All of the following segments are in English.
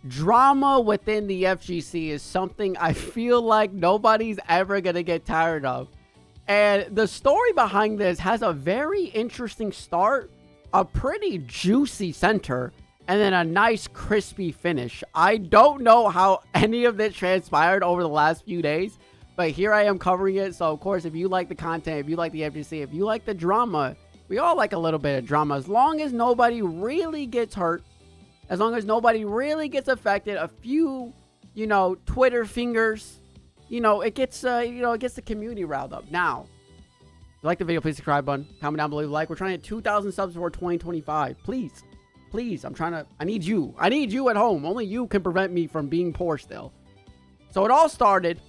drama within the FGC is something I feel like nobody's ever going to get tired of. And the story behind this has a very interesting start, a pretty juicy center, and then a nice crispy finish. I don't know how any of this transpired over the last few days, but here I am covering it. So, of course, if you like the content, if you like the FGC, if you like the drama, we all like a little bit of drama. As long as nobody really gets hurt, as long as nobody really gets affected, a few, Twitter fingers, it gets the community riled up. Now, if you like the video, please subscribe button, comment down below, like. We're trying to hit 2,000 subs before 2025. Please, I need you at home. Only you can prevent me from being poor still. So it all started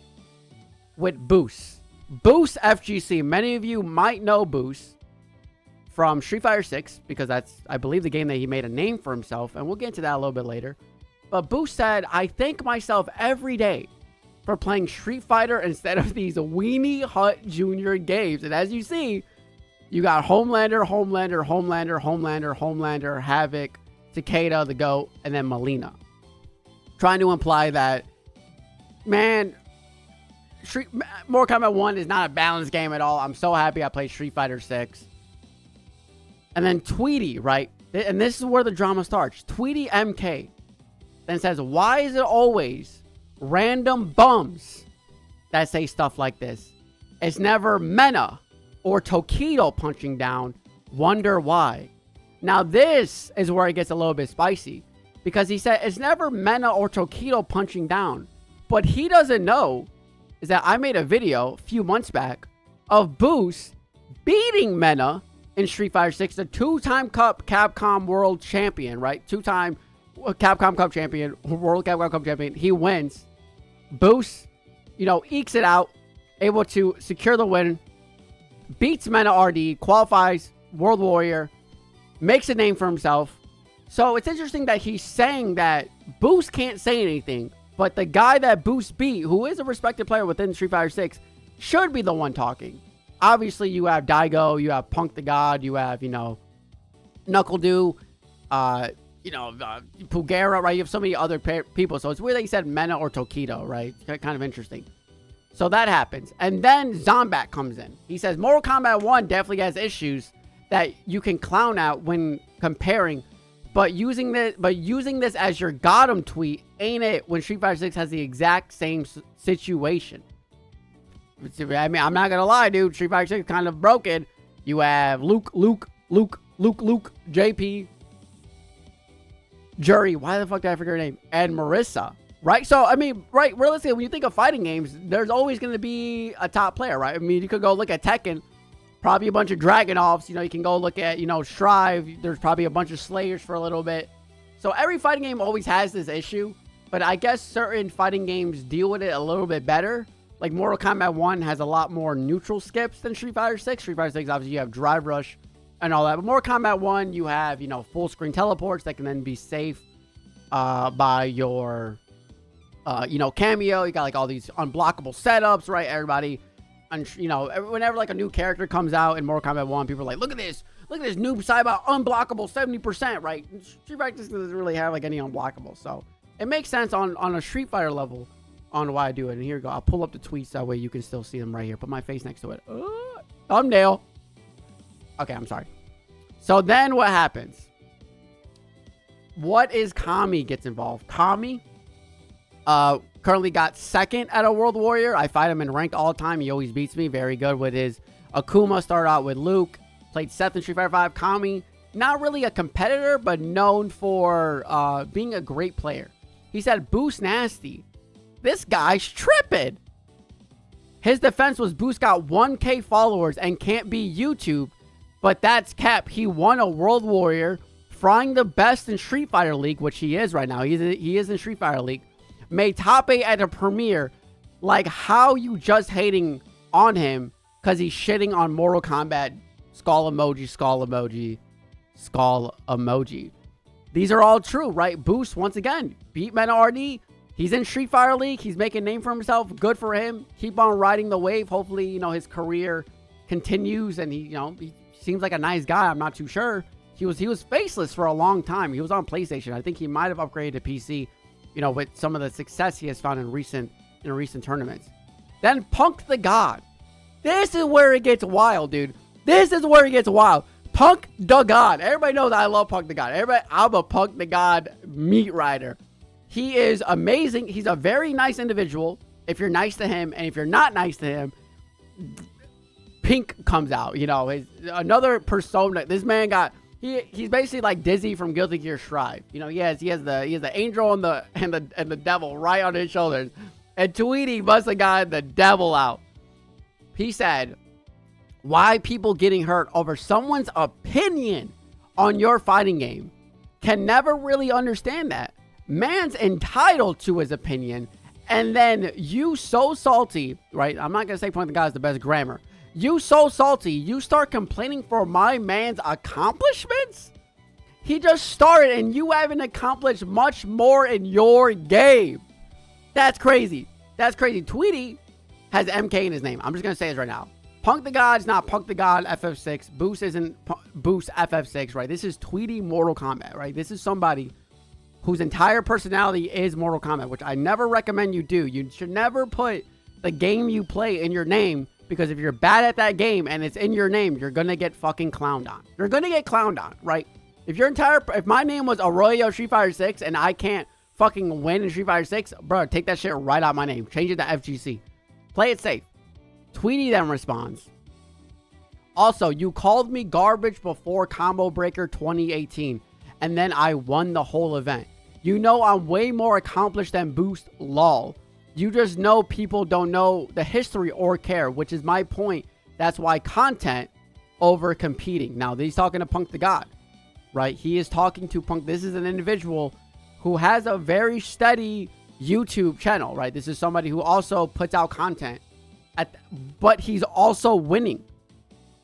with Boost FGC. Many of you might know Boost from Street Fighter 6, because that's, I believe, the game that he made a name for himself, and we'll get into that a little bit later. But Boost said, I thank myself every day for playing Street Fighter instead of these Weenie Hut Jr. games. And as you see, you got Homelander, Havoc, Takeda, the GOAT, and then Melina. Trying to imply that, man, Mortal Kombat 1 is not a balanced game at all. I'm so happy I played Street Fighter 6. And then Tweedy, right? And this is where the drama starts. Tweedy MK then says, why is it always random bums that say stuff like this? It's never Mena or Tokido punching down. Wonder why. Now this is where it gets a little bit spicy, because he said it's never Mena or Tokido punching down. But he doesn't know is that I made a video a few months back of Boost beating Mena in Street Fighter 6, the two-time Capcom World Champion, right? Two-time Capcom Cup Champion, World Capcom Cup Champion. He wins. Boost, ekes it out, able to secure the win, beats Mena RD, qualifies World Warrior, makes a name for himself. So it's interesting that he's saying that Boost can't say anything, but the guy that Boost beat, who is a respected player within Street Fighter 6, should be the one talking. Obviously, you have Daigo, you have Punkdagod, you have, Knuckle-Doo, Pugera, right? You have so many other people. So it's weird that he said Mena or Tokido, right? Kind of interesting. So that happens. And then Zombat comes in. He says Mortal Kombat 1 definitely has issues that you can clown out when comparing. But using this as your got him tweet, ain't it, when Street Fighter 6 has the exact same situation? I mean, I'm not gonna lie, dude. Street Fighter 6 is kind of broken. You have Luke, JP, Jury. Why the fuck did I forget her name? And Marissa, right? So, I mean, right, realistically, when you think of fighting games, there's always going to be a top player, right? I mean, you could go look at Tekken, probably a bunch of Dragunovs. You can go look at, Strive. There's probably a bunch of Slayers for a little bit. So every fighting game always has this issue, but I guess certain fighting games deal with it a little bit better. Like Mortal Kombat 1 has a lot more neutral skips than Street Fighter 6. Street Fighter 6, obviously, you have Drive Rush and all that. But Mortal Kombat 1, you have, full screen teleports that can then be safe by your, cameo. You got, like, all these unblockable setups, right? Everybody, whenever, like, a new character comes out in Mortal Kombat 1, people are like, look at this noob Saibot unblockable 70%, right? Street Fighter doesn't really have, like, any unblockable. So it makes sense on a Street Fighter level on why I do it. And here you go. I'll pull up the tweets. That way you can still see them right here. Put my face next to it. Thumbnail. Okay, I'm sorry. So then what happens? What is Kami gets involved? Kami currently got second at a World Warrior. I fight him in ranked all the time. He always beats me. Very good with his Akuma. Started out with Luke. Played Seth in Street Fighter 5. Kami, not really a competitor, but known for being a great player. He said, Boost nasty. This guy's tripping. His defense was Boost got 1K followers and can't be YouTube, but that's cap. He won a World Warrior, frying the best in Street Fighter League, which he is right now. He is in Street Fighter League. Made top 8 at a premiere. Like, how you just hating on him because he's shitting on Mortal Kombat? Skull emoji, skull emoji, skull emoji. These are all true, right? Boost, once again, beat Mena RD. He's in Street Fighter League. He's making a name for himself. Good for him. Keep on riding the wave. Hopefully, his career continues, and he seems like a nice guy. I'm not too sure. He was faceless for a long time. He was on PlayStation. I think he might have upgraded to PC you know, with some of the success he has found in recent tournaments. Then Punkdagod. This is where it gets wild, dude. This is where it gets wild. Punkdagod. Everybody knows I love Punkdagod. I'm a Punkdagod meat rider. He is amazing. He's a very nice individual if you're nice to him. And if you're not nice to him, pink comes out. You know, another persona. This man got... He's basically like Dizzy from Guilty Gear Strive. You know, he has the angel and the devil right on his shoulders. And Tweedy must have gotten the devil out. He said, why people getting hurt over someone's opinion on your fighting game? Can never really understand that. Man's entitled to his opinion. And then you so salty, right? I'm not going to say Punkdagod is the best grammar. You so salty, you start complaining for my man's accomplishments? He just started and you haven't accomplished much more in your game. That's crazy. That's crazy. Tweedy has MK in his name. I'm just going to say this right now. Punkdagod's not Punkdagod FF6. Boost isn't Boost FF6, right? This is Tweedy Mortal Kombat, right? This is somebody whose entire personality is Mortal Kombat, which I never recommend you do. You should never put the game you play in your name, because if you're bad at that game and it's in your name, you're going to get fucking clowned on. You're going to get clowned on, right? If my name was Arroyo Street Fighter 6 and I can't fucking win in Street Fighter 6, bro, take that shit right out my name. Change it to FGC. Play it safe. Tweedy then responds, also, you called me garbage before Combo Breaker 2018, and then I won the whole event. You know I'm way more accomplished than Boost, lol. You just know people don't know the history or care, which is my point. That's why content over competing. Now, he's talking to Punkdagod, right? He is talking to Punk. This is an individual who has a very steady YouTube channel, right? This is somebody who also puts out content, but he's also winning.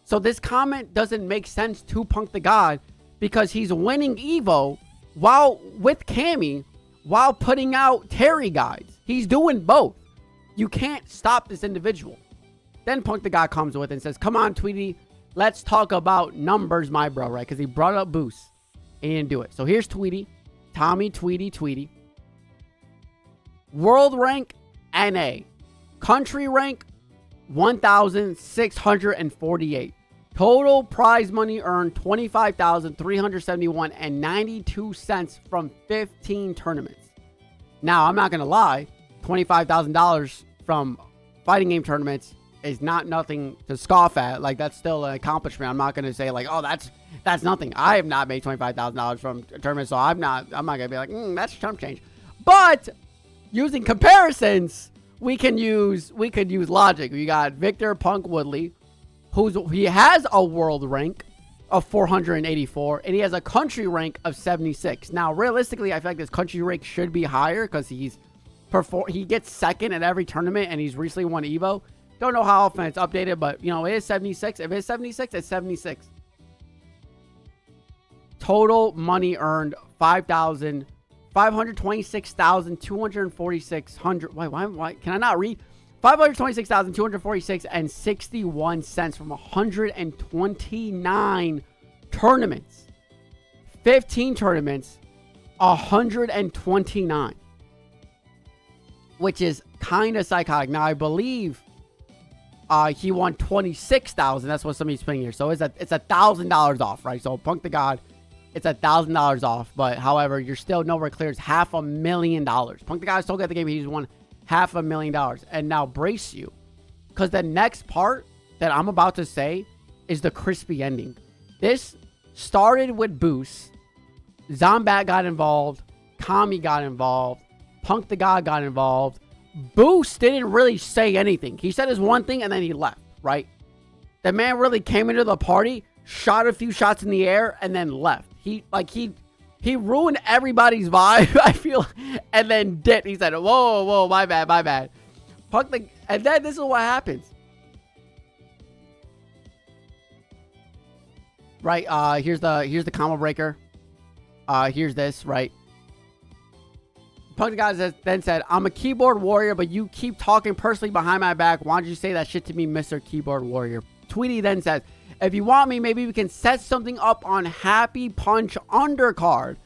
So this comment doesn't make sense to Punkdagod because he's winning Evo while with Cammy while putting out Terry guides. He's doing both. You can't stop this individual. Then Punkdagod comes with and says, come on, Tweedy, let's talk about numbers, my bro, right? Because he brought up Boost and he didn't do it. So here's Tweedy. Tommy Tweedy. World rank, NA. Country rank, 1,648. Total prize money earned, 25,371 and 92 cents from 15 tournaments. Now, I'm not going to lie, $25,000 from fighting game tournaments is not nothing to scoff at. Like, that's still an accomplishment. I'm not going to say, like, oh, that's nothing. I have not made $25,000 from tournaments, so I'm not going to be like, that's chump change. But using comparisons, we could use logic. We got Victor Punk Woodley, he has a world rank of 484, and he has a country rank of 76. Now, realistically, I feel like this country rank should be higher because he gets second at every tournament, and he's recently won Evo. Don't know how often it's updated, but, you know, it is 76. If it's 76, it's 76. Total money earned, 526,246. Why can I not read? 526,246 and 61 cents from 129 tournaments. 15 tournaments, 129. Which is kind of psychotic. Now, I believe he won 26,000. That's what somebody's putting here. So it's $1,000 off, right? So Punkdagod, it's $1,000 off. But however, you're still nowhere clear. It's $500,000. Punkdagod still got the game. He's won $500,000. And now brace you, because the next part that I'm about to say is the crispy ending. This started with Boost. Zombat got involved. Kami got involved. Punkdagod got involved. Boost didn't really say anything. He said his one thing and then he left, right? The man really came into the party, shot a few shots in the air, and then left. He ruined everybody's vibe, I feel, and then dipped. He said, whoa, my bad. And then this is what happens. Right, here's the combo breaker. Here's this, right? Punkdagod then said, I'm a keyboard warrior, but you keep talking personally behind my back. Why don't you say that shit to me, Mr. Keyboard Warrior? Tweedy then says, if you want me, maybe we can set something up on Happy Punch undercard.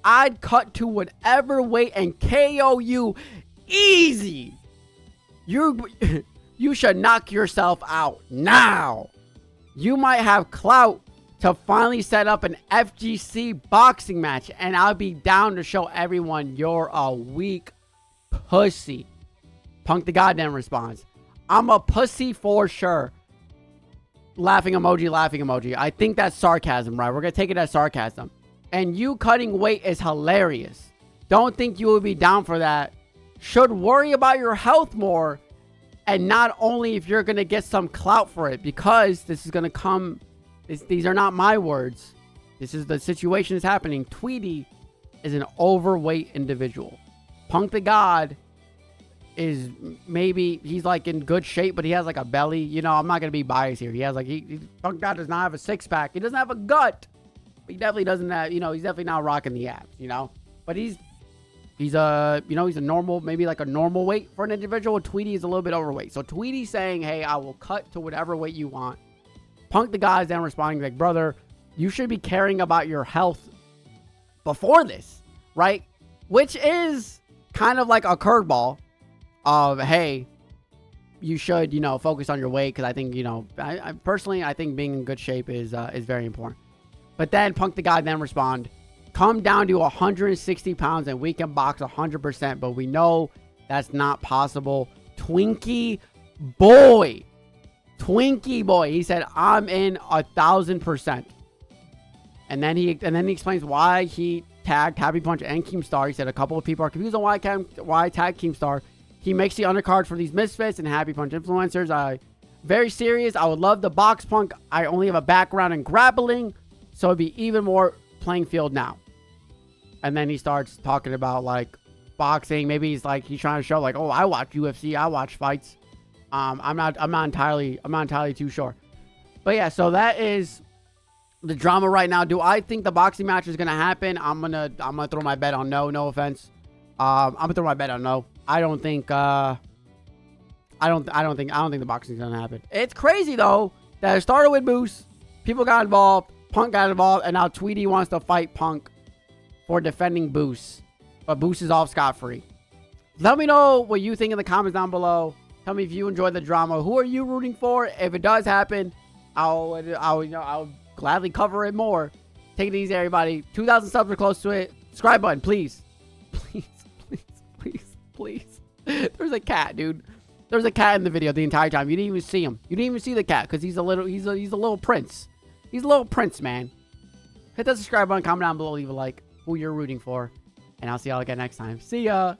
I'd cut to whatever weight and KO you easy. You should knock yourself out now. You might have clout to finally set up an FGC boxing match, and I'll be down to show everyone you're a weak pussy. Punkdagod then responds, I'm a pussy for sure. Laughing emoji, laughing emoji. I think that's sarcasm, right? We're going to take it as sarcasm. And you cutting weight is hilarious. Don't think you will be down for that. Should worry about your health more. And not only if you're going to get some clout for it, because this is going to come. These are not my words. This is the situation that's happening. Tweedy is an overweight individual. Punkdagod is maybe, he's like in good shape, but he has like a belly. You know, I'm not going to be biased here. He has like, Punkdagod does not have a six pack. He doesn't have a gut. He definitely doesn't have, you know, he's definitely not rocking the abs, you know. But he's a, you know, he's a normal, maybe like a normal weight for an individual. Tweedy is a little bit overweight. So Tweedy's saying, hey, I will cut to whatever weight you want. Punkdagod is then responding like, brother, you should be caring about your health before this, right? Which is kind of like a curveball of, hey, you should, you know, focus on your weight. Because I think, you know, I personally, I think being in good shape is very important. But then Punkdagod then respond, come down to 160 pounds and we can box 100%. But we know that's not possible. Twinkie boy. He said, I'm in 1,000%. And then he explains why he tagged Happy Punch and Keemstar. He said a couple of people are confused on why I tagged Keemstar. He makes the undercard for these misfits and Happy Punch influencers. Very serious. I would love the box Punk. I only have a background in grappling, so it'd be even more playing field now. And then he starts talking about like boxing. Maybe he's trying to show like, oh, I watch UFC, I watch fights. I'm not entirely too sure. But yeah, so that is the drama right now. Do I think the boxing match is gonna happen? I'm gonna throw my bet on no. No offense. I'm gonna throw my bet on no. I don't think the boxing is gonna happen. It's crazy though that it started with Moose. People got involved. Punk got involved, and now Tweedy wants to fight Punk for defending Boos. But Boos is off scot-free. Let me know what you think in the comments down below. Tell me if you enjoyed the drama. Who are you rooting for? If it does happen, I'll gladly cover it more. Take it easy, everybody. 2,000 subs are close to it. Subscribe button, please. Please. There's a cat, dude. There's a cat in the video the entire time. You didn't even see him. You didn't even see the cat because he's a little prince. He's a little prince, man. Hit that subscribe button, comment down below, leave a like. Who you're rooting for. And I'll see y'all again next time. See ya.